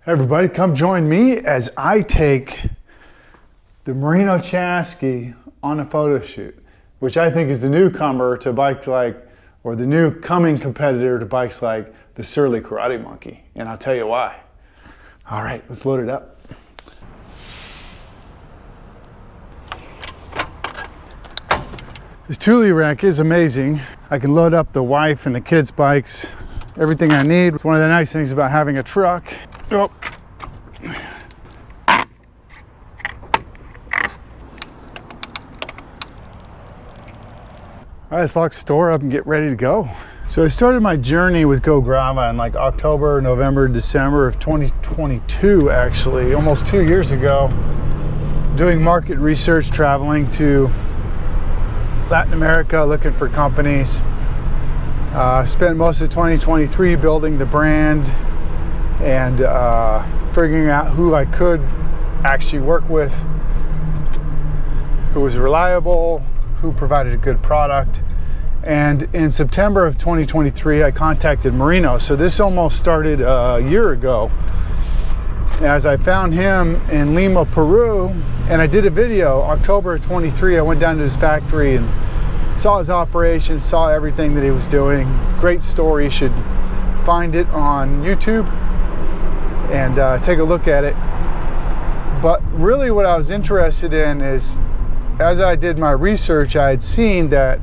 Everybody, come join me as I take the Marino Chaski on a photo shoot, which I think is the newcomer to bikes like, or the new coming competitor to bikes like the Surly Karate Monkey. And I'll tell you why. All right, let's load it up. This Thule rack is amazing. I can load up the wife and the kids' bikes, everything I need. It's one of the nice things about having a truck. Oh. All right, let's lock the store up and get ready to go. So I started my journey with Grava in like October, November, December of 2022, actually, almost 2 years ago, doing market research, traveling to Latin America, looking for companies. Spent most of 2023 building the brand and figuring out who I could actually work with, who was reliable, who provided a good product. And in September of 2023, I contacted Marino. So this almost started a year ago, as I found him in Lima, Peru, and I did a video October of 23. I went down to his factory and saw his operation, saw everything that he was doing. Great story. You should find it on YouTube and take a look at it. But really what I was interested in is, as I did my research, I had seen that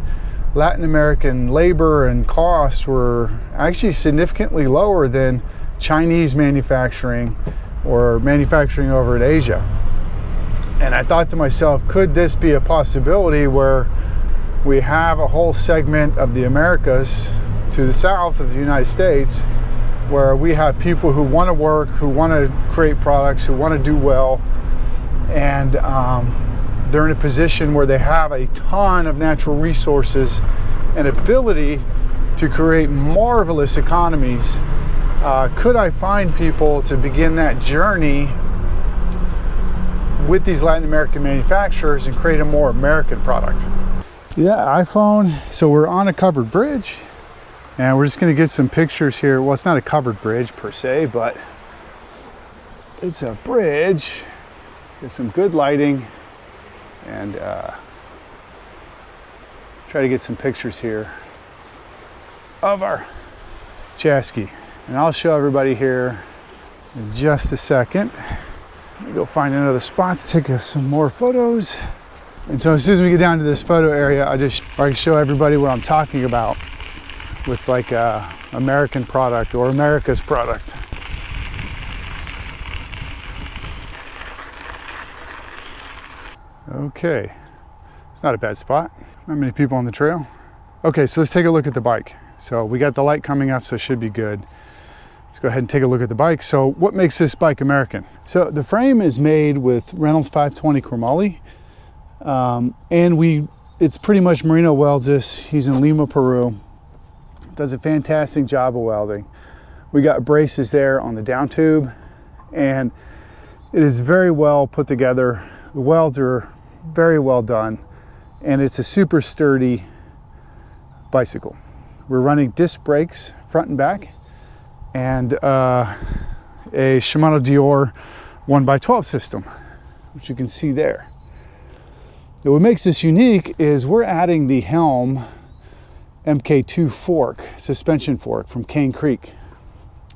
Latin American labor and costs were actually significantly lower than Chinese manufacturing or manufacturing over in Asia. And I thought to myself, could this be a possibility where we have a whole segment of the Americas to the south of the United States where we have people who want to work, who want to create products, who want to do well, and they're in a position where they have a ton of natural resources and ability to create marvelous economies. Could I find people to begin that journey with these Latin American manufacturers and create a more American product? Yeah, iPhone. So we're on a covered bridge and we're just going to get some pictures here. Well, it's not a covered bridge per se, but it's a bridge. Get some good lighting and try to get some pictures here of our Chaski. And I'll show everybody here in just a second. Let me go find another spot to take us some more photos. And so as soon as we get down to this photo area, I can show everybody what I'm talking about with like a American product or America's product. Okay, it's not a bad spot. Not many people on the trail. Okay, so let's take a look at the bike. So we got the light coming up, so it should be good. Let's go ahead and take a look at the bike. So what makes this bike American? So the frame is made with Reynolds 520 Chromoly. And it's pretty much Marino welds this. He's in Lima, Peru. Does a fantastic job of welding. We got braces there on the down tube, and it is very well put together. The welds are very well done, and it's a super sturdy bicycle. We're running disc brakes front and back, and a Shimano Deore 1x12 system, which you can see there. Now, what makes this unique is we're adding the Helm MK2 fork, suspension fork from Cane Creek,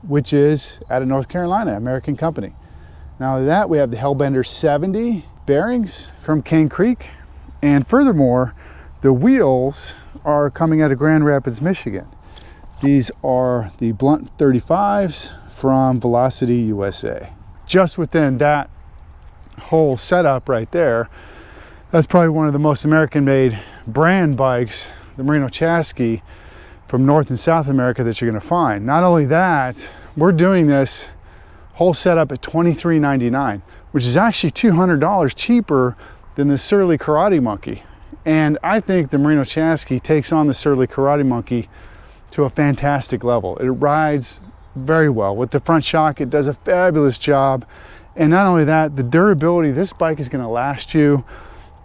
which is out of North Carolina, American company. Not only that, we have the Hellbender 70 bearings from Cane Creek, and furthermore, the wheels are coming out of Grand Rapids, Michigan. These are the Blunt 35s from Velocity USA. Just within that whole setup right there, that's probably one of the most American-made brand bikes, the Marino Chaski, from North and South America that you're going to find. Not only that, we're doing this whole setup at $23.99, which is actually $200 cheaper than the Surly Karate Monkey. And I think the Marino Chaski takes on the Surly Karate Monkey to a fantastic level. It rides very well. With the front shock, it does a fabulous job. And not only that, the durability, this bike is going to last you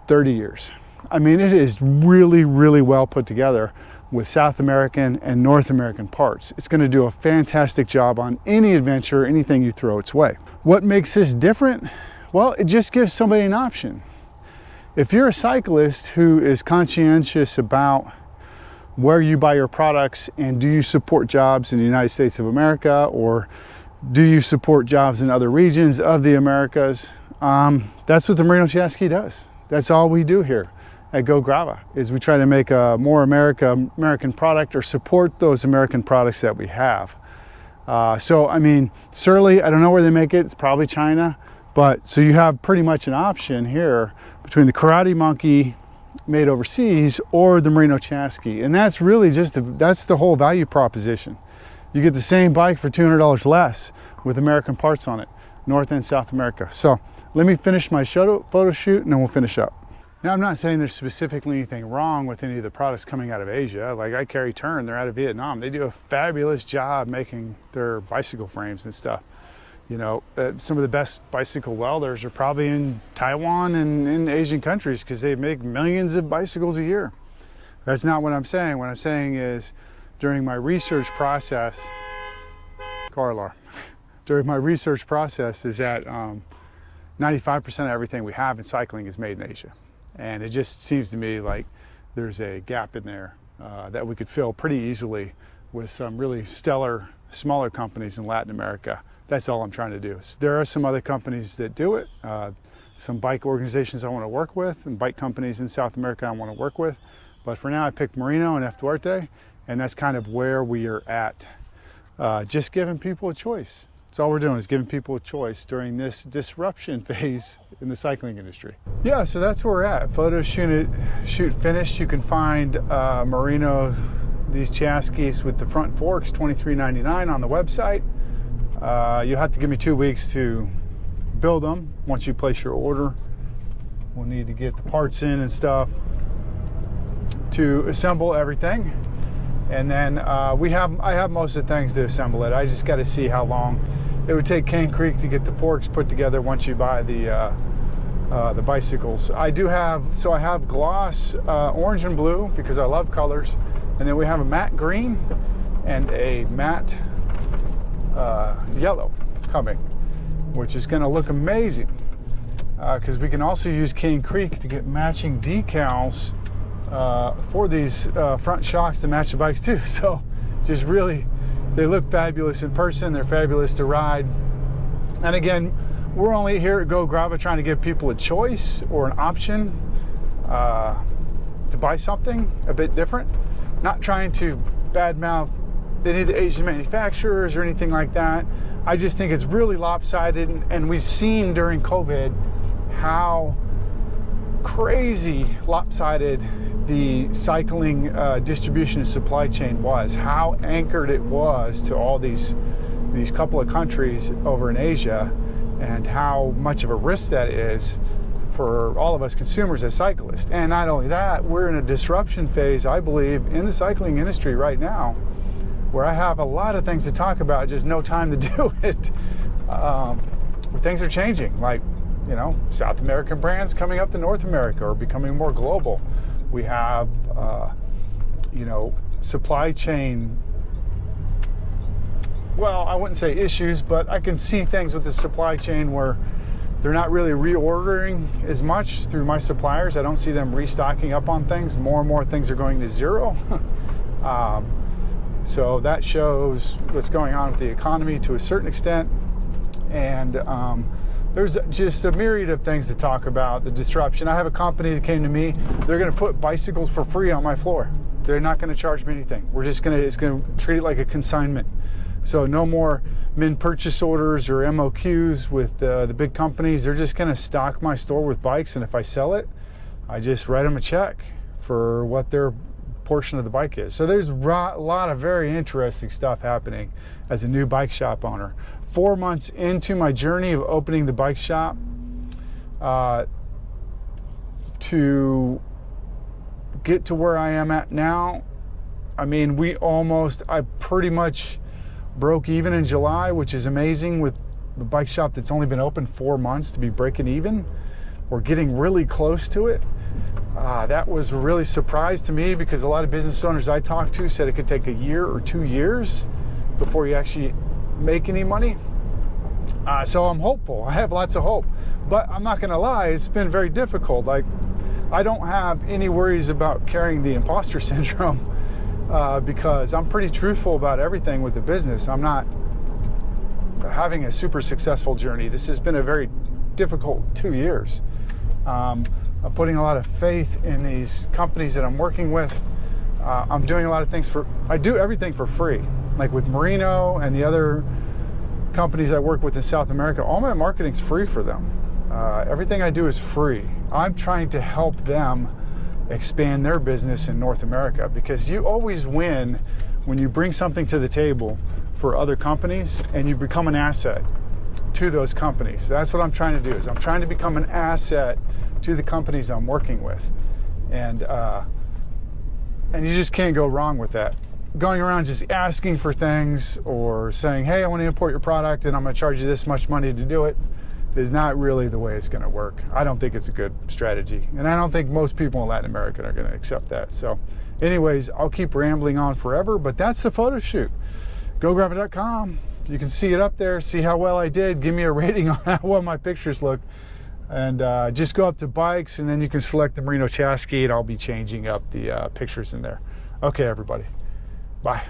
30 years. I mean, it is really, really well put together. with South American and North American parts. It's going to do a fantastic job on any adventure, anything you throw its way. What makes this different? Well, it just gives somebody an option. If you're a cyclist who is conscientious about where you buy your products and do you support jobs in the United States of America, or do you support jobs in other regions of the Americas, that's what the Marino Chaski does. That's all we do here at Go Grava, is we try to make a more American product, or support those American products that we have. So I mean, Surly, I don't know where they make it, it's probably China, but so you have pretty much an option here between the Karate Monkey made overseas or the Marino Chaski, and that's really just that's the whole value proposition. You get the same bike for $200 less with American parts on it, North and South America. So let me finish my photo shoot and then we'll finish up. Now, I'm not saying there's specifically anything wrong with any of the products coming out of Asia. Like I carry Turn, they're out of Vietnam. They do a fabulous job making their bicycle frames and stuff. You know, some of the best bicycle welders are probably in Taiwan and in Asian countries, because they make millions of bicycles a year. That's not what I'm saying. What I'm saying is, during my research process, car alarm, during my research process is that 95% of everything we have in cycling is made in Asia. And it just seems to me like there's a gap in there that we could fill pretty easily with some really stellar, smaller companies in Latin America. That's all I'm trying to do. There are some other companies that do it, some bike organizations I want to work with, and bike companies in South America I want to work with. But for now, I picked Marino and F. Duarte, and that's kind of where we are at. Just giving people a choice. That's all we're doing, is giving people a choice during this disruption phase in the cycling industry. Yeah, so that's where we're at. Photo shoot finished. You can find Marino, these Chaskis with the front forks, $23.99 on the website. You'll have to give me 2 weeks to build them. Once you place your order, we'll need to get the parts in and stuff to assemble everything. And then I have most of the things to assemble it. I just got to see how long it would take Cane Creek to get the forks put together once you buy the bicycles. I have gloss orange and blue, because I love colors, and then we have a matte green and a matte yellow coming, which is going to look amazing, because we can also use Cane Creek to get matching decals for these front shocks to match the bikes too. So just really, they look fabulous in person, they're fabulous to ride. And again, we're only here at Go Grava trying to give people a choice or an option to buy something a bit different, not trying to badmouth any of the Asian manufacturers or anything like that. I just think it's really lopsided, and we've seen during COVID how crazy lopsided the cycling distribution and supply chain was, how anchored it was to all these couple of countries over in Asia, and how much of a risk that is for all of us consumers as cyclists. And not only that, we're in a disruption phase, I believe, in the cycling industry right now, where I have a lot of things to talk about, just no time to do it. Where things are changing, like, you know, South American brands coming up to North America or becoming more global. We have, you know, supply chain, well, I wouldn't say issues, but I can see things with the supply chain where they're not really reordering as much through my suppliers. I don't see them restocking up on things. More and more things are going to zero. So that shows what's going on with the economy to a certain extent. And there's just a myriad of things to talk about. The disruption. I have a company that came to me. They're going to put bicycles for free on my floor. They're not going to charge me anything. It's going to treat it like a consignment. So no more min purchase orders or MOQs with the big companies. They're just going to stock my store with bikes, and if I sell it, I just write them a check for what their portion of the bike is. So there's a lot of very interesting stuff happening as a new bike shop owner. 4 months into my journey of opening the bike shop, to get to where I am at now, I mean, I pretty much broke even in July, which is amazing with the bike shop that's only been open 4 months to be breaking even. We're getting really close to it. That was a really surprise to me because a lot of business owners I talked to said it could take a year or 2 years before you actually make any money. So I'm hopeful. I have lots of hope. But I'm not going to lie, it's been very difficult. Like, I don't have any worries about carrying the imposter syndrome because I'm pretty truthful about everything with the business. I'm not having a super successful journey. This has been a very difficult 2 years. I'm putting a lot of faith in these companies that I'm working with. I'm doing a lot of things I do everything for free. Like with Marino and the other companies I work with in South America, all my marketing's free for them. Everything I do is free. I'm trying to help them expand their business in North America because you always win when you bring something to the table for other companies and you become an asset to those companies. That's what I'm trying to do, is I'm trying to become an asset to the companies I'm working with. And you just can't go wrong with that. Going around just asking for things or saying, hey, I want to import your product and I'm going to charge you this much money to do it is not really the way it's going to work. I don't think it's a good strategy. And I don't think most people in Latin America are going to accept that. So anyways, I'll keep rambling on forever, but that's the photo shoot. GoGrava.com. You can see it up there, see how well I did. Give me a rating on how well my pictures look. And just go up to bikes and then you can select the Marino Chaski and I'll be changing up the pictures in there. Okay, everybody. Bye.